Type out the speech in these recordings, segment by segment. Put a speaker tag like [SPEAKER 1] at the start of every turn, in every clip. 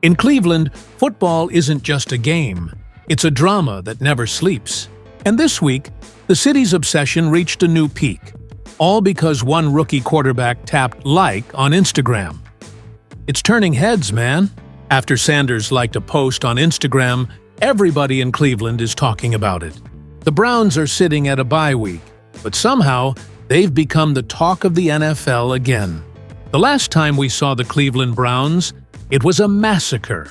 [SPEAKER 1] In Cleveland, football isn't just a game. It's a drama that never sleeps. And this week, the city's obsession reached a new peak, all because one rookie quarterback tapped like on Instagram. It's turning heads, man. After Sanders liked a post on Instagram, everybody in Cleveland is talking about it. The Browns are sitting at a bye week, but somehow they've become the talk of the NFL again. The last time we saw the Cleveland Browns, it was a massacre.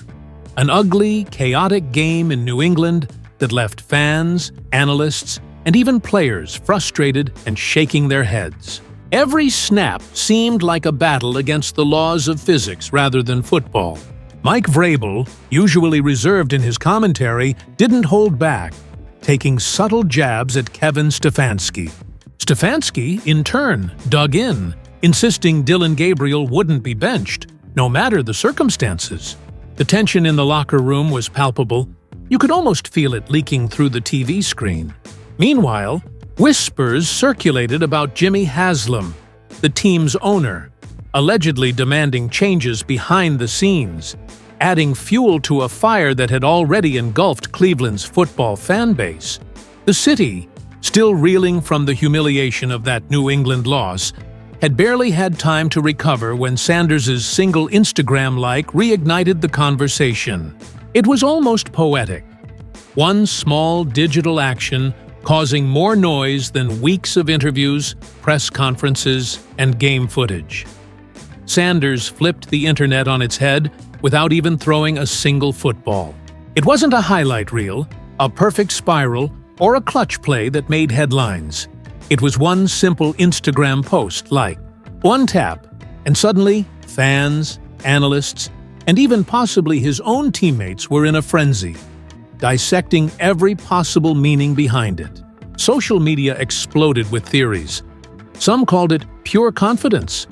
[SPEAKER 1] An ugly, chaotic game in New England that left fans, analysts, and even players frustrated and shaking their heads. Every snap seemed like a battle against the laws of physics rather than football. Mike Vrabel, usually reserved in his commentary, didn't hold back, taking subtle jabs at Kevin Stefanski. Stefanski, in turn, dug in, insisting Dylan Gabriel wouldn't be benched, no matter the circumstances. The tension in the locker room was palpable. You could almost feel it leaking through the TV screen. Meanwhile, whispers circulated about Jimmy Haslam, the team's owner, allegedly demanding changes behind the scenes, adding fuel to a fire that had already engulfed Cleveland's football fan base. The city, still reeling from the humiliation of that New England loss, had barely had time to recover when Sanders' single Instagram like reignited the conversation. It was almost poetic. One small digital action causing more noise than weeks of interviews, press conferences, and game footage. Sanders flipped the internet on its head without even throwing a single football. It wasn't a highlight reel, a perfect spiral, or a clutch play that made headlines. It was one simple Instagram post like, one tap, and suddenly fans, analysts, and even possibly his own teammates were in a frenzy, dissecting every possible meaning behind it. Social media exploded with theories. Some called it pure confidence,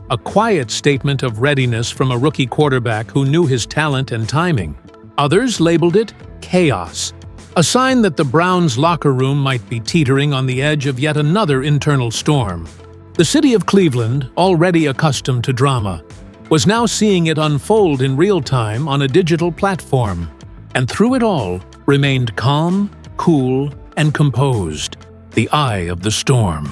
[SPEAKER 1] a quiet statement of readiness from a rookie quarterback who knew his talent and timing. Others labeled it chaos, a sign that the Browns' locker room might be teetering on the edge of yet another internal storm. The city of Cleveland, already accustomed to drama, was now seeing it unfold in real time on a digital platform, and through it all remained calm, cool, and composed, the eye of the storm.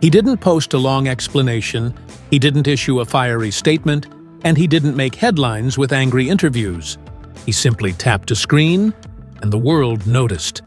[SPEAKER 1] He didn't post a long explanation, he didn't issue a fiery statement, and he didn't make headlines with angry interviews. He simply tapped a screen, and the world noticed.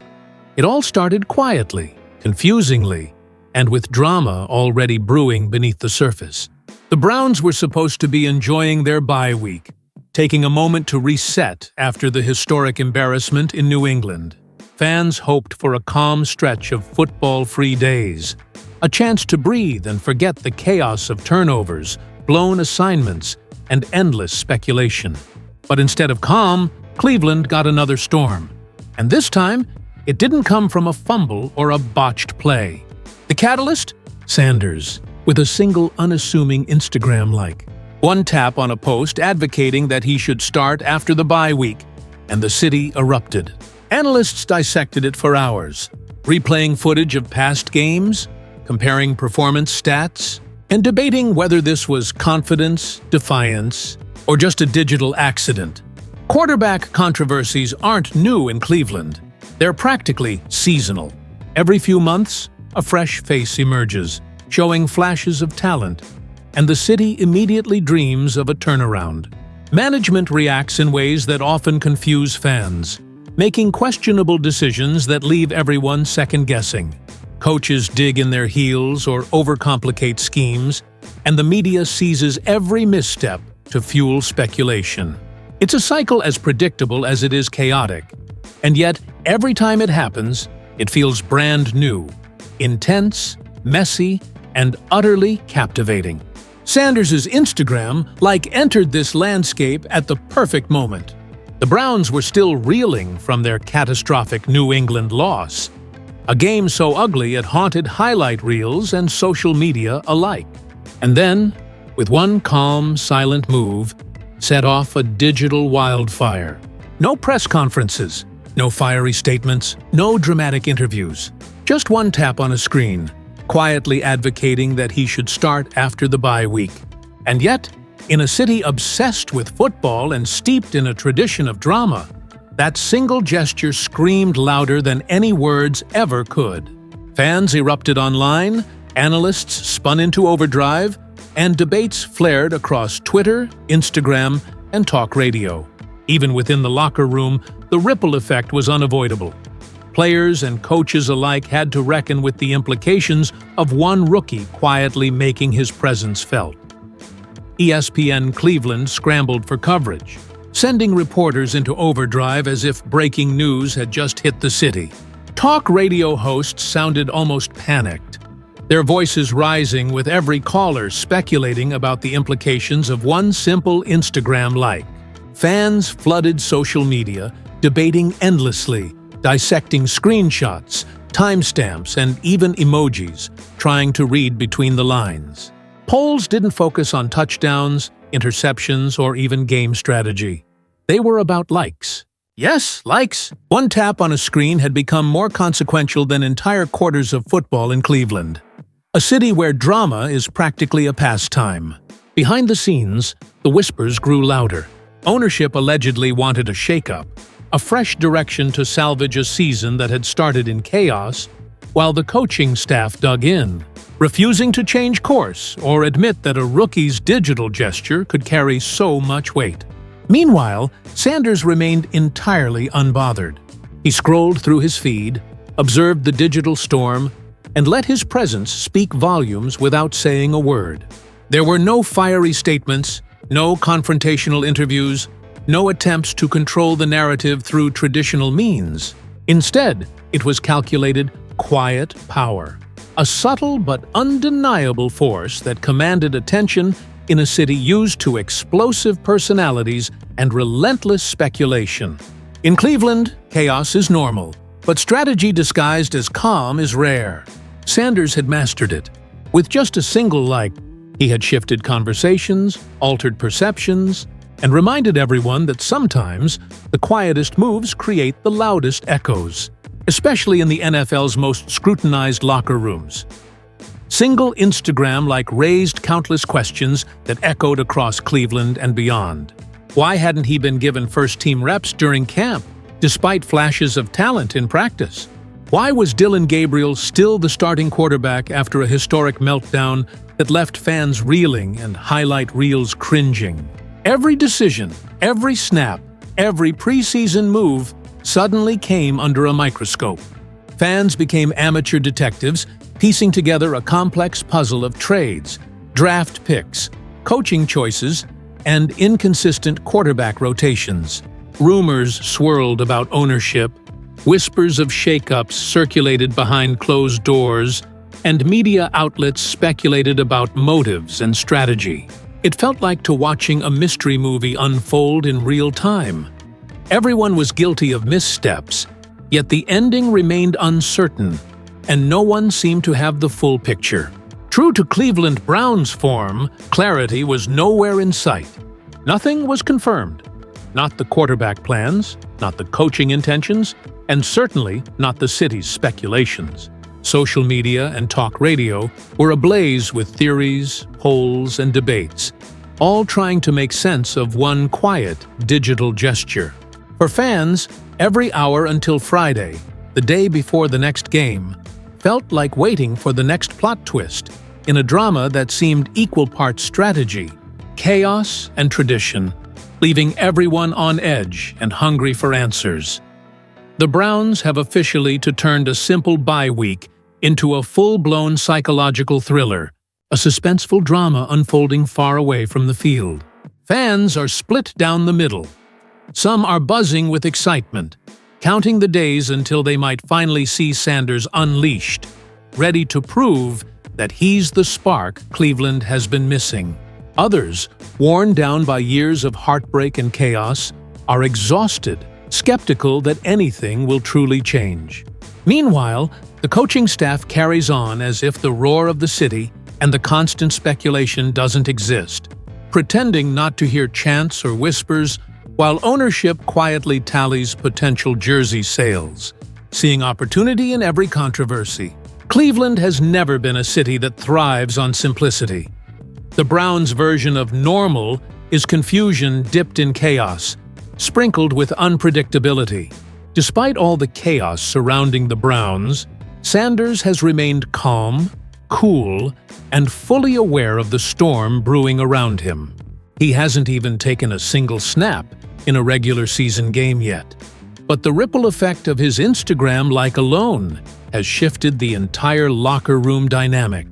[SPEAKER 1] It all started quietly, confusingly, and with drama already brewing beneath the surface. The Browns were supposed to be enjoying their bye week, taking a moment to reset after the historic embarrassment in New England. Fans hoped for a calm stretch of football-free days, a chance to breathe and forget the chaos of turnovers, blown assignments, and endless speculation. But instead of calm, Cleveland got another storm. And this time, it didn't come from a fumble or a botched play. The catalyst? Sanders, with a single unassuming Instagram like. One tap on a post advocating that he should start after the bye week, and the city erupted. Analysts dissected it for hours, replaying footage of past games, comparing performance stats, and debating whether this was confidence, defiance, or just a digital accident. Quarterback controversies aren't new in Cleveland. They're practically seasonal. Every few months, a fresh face emerges, showing flashes of talent, and the city immediately dreams of a turnaround. Management reacts in ways that often confuse fans, making questionable decisions that leave everyone second-guessing. Coaches dig in their heels or overcomplicate schemes, and the media seizes every misstep to fuel speculation. It's a cycle as predictable as it is chaotic, and yet every time it happens, it feels brand new, intense, messy, and utterly captivating. Sanders' Instagram entered this landscape at the perfect moment. The Browns were still reeling from their catastrophic New England loss, a game so ugly it haunted highlight reels and social media alike. And then, with one calm, silent move, set off a digital wildfire. No press conferences, no fiery statements, no dramatic interviews. Just one tap on a screen, quietly advocating that he should start after the bye week. And yet, In a city obsessed with football and steeped in a tradition of drama, that single gesture screamed louder than any words ever could. Fans erupted online, analysts spun into overdrive, and debates flared across Twitter, Instagram, and talk radio. Even within the locker room, the ripple effect was unavoidable. Players and coaches alike had to reckon with the implications of one rookie quietly making his presence felt. ESPN Cleveland scrambled for coverage, sending reporters into overdrive as if breaking news had just hit the city. Talk radio hosts sounded almost panicked, their voices rising with every caller speculating about the implications of one simple Instagram like. Fans flooded social media, debating endlessly, dissecting screenshots, timestamps, and even emojis, trying to read between the lines. Polls didn't focus on touchdowns, interceptions, or even game strategy. They were about likes. Yes, likes. One tap on a screen had become more consequential than entire quarters of football in Cleveland, a city where drama is practically a pastime. Behind the scenes, the whispers grew louder. Ownership allegedly wanted a shakeup, a fresh direction to salvage a season that had started in chaos, while the coaching staff dug in, refusing to change course or admit that a rookie's digital gesture could carry so much weight. Meanwhile, Sanders remained entirely unbothered. He scrolled through his feed, observed the digital storm, and let his presence speak volumes without saying a word. There were no fiery statements, no confrontational interviews, no attempts to control the narrative through traditional means. Instead, it was calculated, quiet power, a subtle but undeniable force that commanded attention in a city used to explosive personalities and relentless speculation. In Cleveland, chaos is normal, but strategy disguised as calm is rare. Sanders had mastered it. With just a single like, he had shifted conversations, altered perceptions, and reminded everyone that sometimes the quietest moves create the loudest echoes, especially in the NFL's most scrutinized locker rooms. Single Instagram-like raised countless questions that echoed across Cleveland and beyond. Why hadn't he been given first-team reps during camp, despite flashes of talent in practice? Why was Dillon Gabriel still the starting quarterback after a historic meltdown that left fans reeling and highlight reels cringing? Every decision, every snap, every preseason move suddenly came under a microscope. Fans became amateur detectives, piecing together a complex puzzle of trades, draft picks, coaching choices, and inconsistent quarterback rotations. Rumors swirled about ownership, whispers of shakeups circulated behind closed doors, and media outlets speculated about motives and strategy. It felt like watching a mystery movie unfold in real time. Everyone was guilty of missteps, yet the ending remained uncertain, and no one seemed to have the full picture. True to Cleveland Browns form, clarity was nowhere in sight. Nothing was confirmed. Not the quarterback plans, not the coaching intentions, and certainly not the city's speculations. Social media and talk radio were ablaze with theories, polls, and debates, all trying to make sense of one quiet digital gesture. For fans, every hour until Friday, the day before the next game, felt like waiting for the next plot twist in a drama that seemed equal parts strategy, chaos, and tradition, leaving everyone on edge and hungry for answers. The Browns have officially turned a simple bye week into a full-blown psychological thriller, a suspenseful drama unfolding far away from the field. Fans are split down the middle. Some are buzzing with excitement, counting the days until they might finally see Sanders unleashed, ready to prove that he's the spark Cleveland has been missing. Others, worn down by years of heartbreak and chaos, are exhausted, skeptical that anything will truly change. Meanwhile, the coaching staff carries on as if the roar of the city and the constant speculation doesn't exist, pretending not to hear chants or whispers, while ownership quietly tallies potential jersey sales, seeing opportunity in every controversy. Cleveland has never been a city that thrives on simplicity. The Browns' version of normal is confusion dipped in chaos, sprinkled with unpredictability. Despite all the chaos surrounding the Browns, Sanders has remained calm, cool, and fully aware of the storm brewing around him. He hasn't even taken a single snap in a regular season game yet. But the ripple effect of his Instagram like alone has shifted the entire locker room dynamic.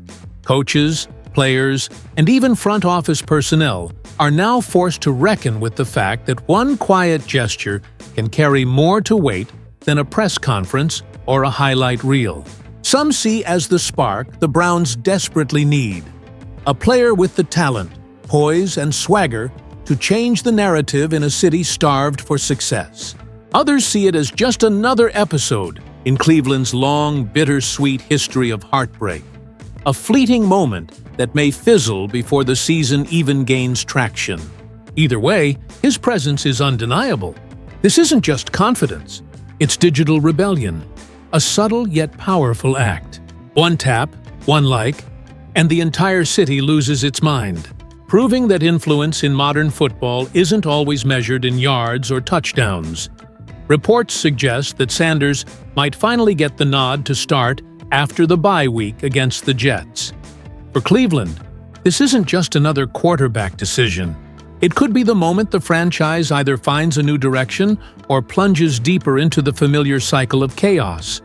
[SPEAKER 1] Coaches, players, and even front office personnel are now forced to reckon with the fact that one quiet gesture can carry more to weight than a press conference or a highlight reel. Some see as the spark the Browns desperately need. A player with the talent, poise, and swagger to change the narrative in a city starved for success. Others see it as just another episode in Cleveland's long, bittersweet history of heartbreak. A fleeting moment that may fizzle before the season even gains traction. Either way, his presence is undeniable. This isn't just confidence, it's digital rebellion. A subtle yet powerful act. One tap, one like, and the entire city loses its mind. Proving that influence in modern football isn't always measured in yards or touchdowns. Reports suggest that Sanders might finally get the nod to start after the bye week against the Jets. For Cleveland, this isn't just another quarterback decision. It could be the moment the franchise either finds a new direction or plunges deeper into the familiar cycle of chaos.